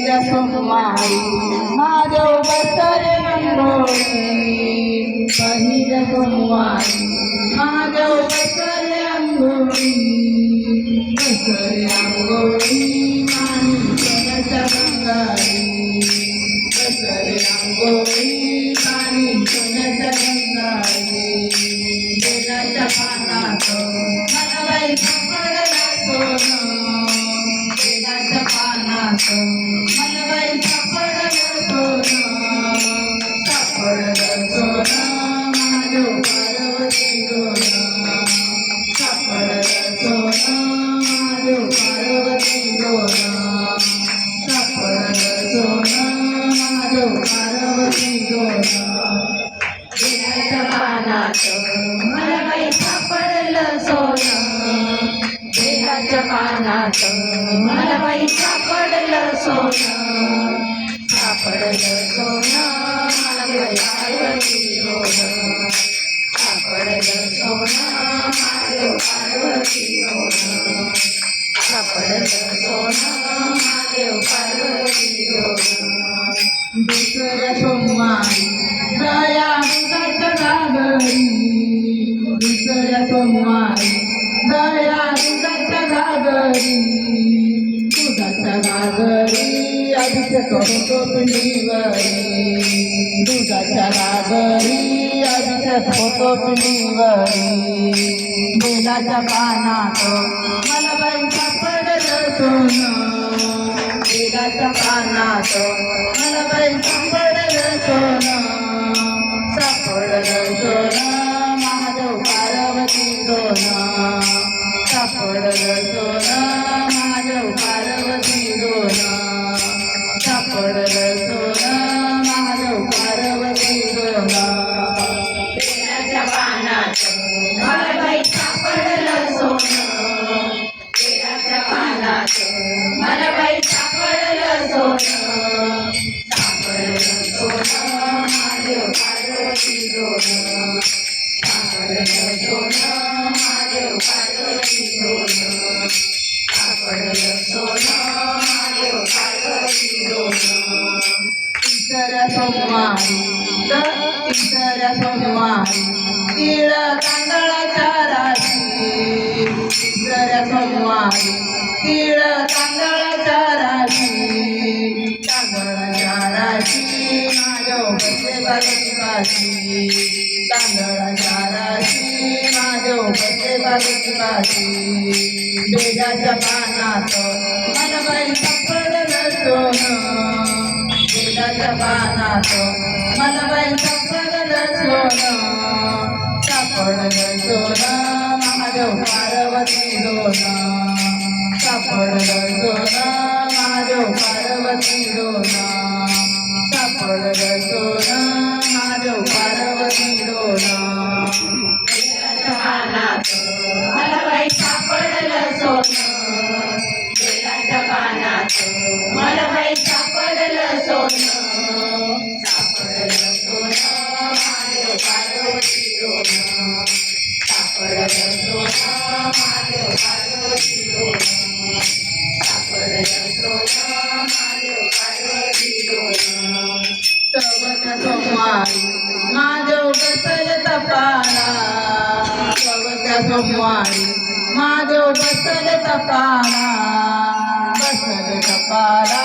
तिसऱ्या सोमवारी महादेव बसले अंगोळी पहिल्या सोमवारी महादेव बसले अंगोळी मानी सोन्याच्या गंगारी बसले अंगोळी मानी सोन्याच्या गंगारी बेलाच्या पानात मला बाई सापडलं सोनं बेलाच्या पानात मला बाई सापडलं सोनं सापडलं सोनं महादेव पार्वती दोन सापडलं सोनं महादेव पार्वती दोन सापडलं सोनं महादेव पार्वती दोन बेलाच्या पानात मला बाई सापडलं सोनं बेलाच्या पानात मला बाई सापडलं सोनं सापडलं सोनं महादेव पार्वती दोन सापडलं सोनं महादेव पार्वती दोन सापडलं सोनं महादेव पार्वती दोन दुसऱ्या सोमवारी दया दुधाच्या घागरी दुसऱ्या सोमवारी दया दुधाच्या घागरी दुधाच्या घागरी अभिषेक होतो पिंडीवरी दुधाच्या घागरी अभिषेक होतो पिंडीवरी बेलाच्या पानात मला बाई सापडलं सोनं बेलाच्या पानात मला बाई सापडलं सोनं सापडलं सोनं महादेव पार्वती दोन सापडलं सोनं महादेव पार्वती दोन सापडलं सोनं महादेव पार्वती दोन बेलाच्या पानात मला बाई सापडलं सोनं बेलाच्या पानात मला बाई सापडलं सोनं सापडलं सोनं महादेव पार्वती दोन सापडलं सोनं महादेव पार्वती दोन सापडलं सोनं महादेव पार्वती दोन तिसऱ्या सोमवारी तिसऱ्या सोमवारी तीळ तांदळाच्या राशी तिसऱ्या सोमवारी तीळ तांदळाच्या राशी तांदळाच्या राशी महादेव बसले पार्वती पाशी तांदळाच्या राशी महादेव बसले पार्वती पाशी बेलाच्या पानात मला बाई सापडलं सोनं बेलाच्या पानात मला बाई सापडलं सोनं सापडलं सोनं महादेव पार्वती दोन सापडलं सोनं महादेव पार्वती दोन सापडलं सोनं महादेव पार्वती दोन बेलाच्या पानात मला बाई सापडलं सोनं बेलाच्या पानात मला बाई सापडलं सोनं सापडलं सोनं महादेव पार्वती दोन सापडलं सोनं महादेव पार्वती दोन सापडलं सोनं महादेव पार्वती दोन चौथ्या सोमवारी महादेव बसले तपाला चौथ्या सोमवारी महादेव बसले तपाला बसले तपाला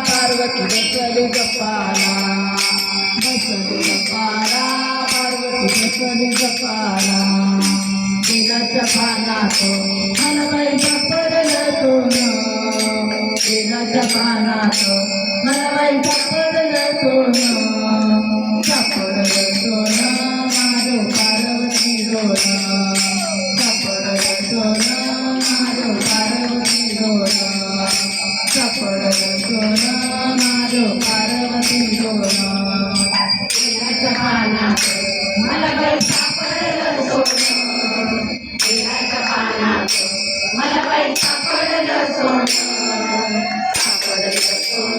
पार्वती बसले तपाला बसले तपाला पार्वती बसले तपाला बेलाच्या पानात मला बाई सापडलं सोनं बेलाच्या पानात मला बाई सापडलं सोनं सापडलं सोनं महादेव पार्वती दोन सापडलं सोनं महादेव पार्वती दोन सापडलं सोनं महादेव पार्वती दोन बेलाच्या पानात मला बाई सापडलं सोनं बेलाच्या पानात मला बाई सापडलं सोनं सापडलं सोनं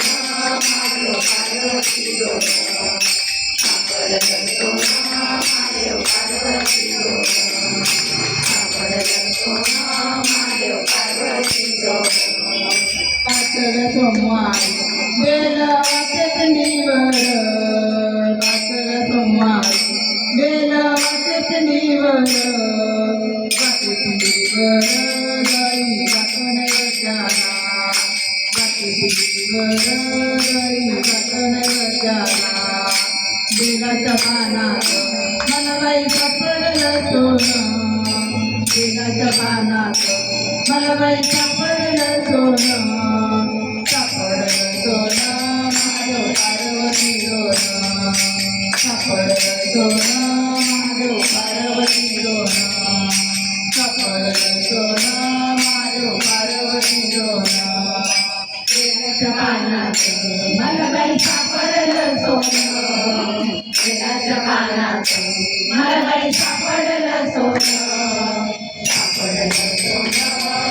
महादेव पार्वती दोन सापडलं सोनं महादेव पार्वती दोन सापडलं सोनं महादेव पार्वती दोन पाचव्या सोमवारी गेला चटणीवर भाकर सोमवारी गेला चटणीवर चटणीवर गाई भाकण गजाला चटणीवर गाई भाकण गजाला बेलाच्या पानात मला बाई सापडलं सोनं बेलाच्या पानात मला बाई सापडलं सोनं सापडलं सोनं महादेव पार्वती दोन सापडलं सोनं महादेव पार्वती दोन सापडलं सोनं महादेव पार्वती दोन बेलाच्या पानात मला बाई सापडलं सोनं बेलाच्या पानात मला बाई सापडलं सोनं सापडलं सोनं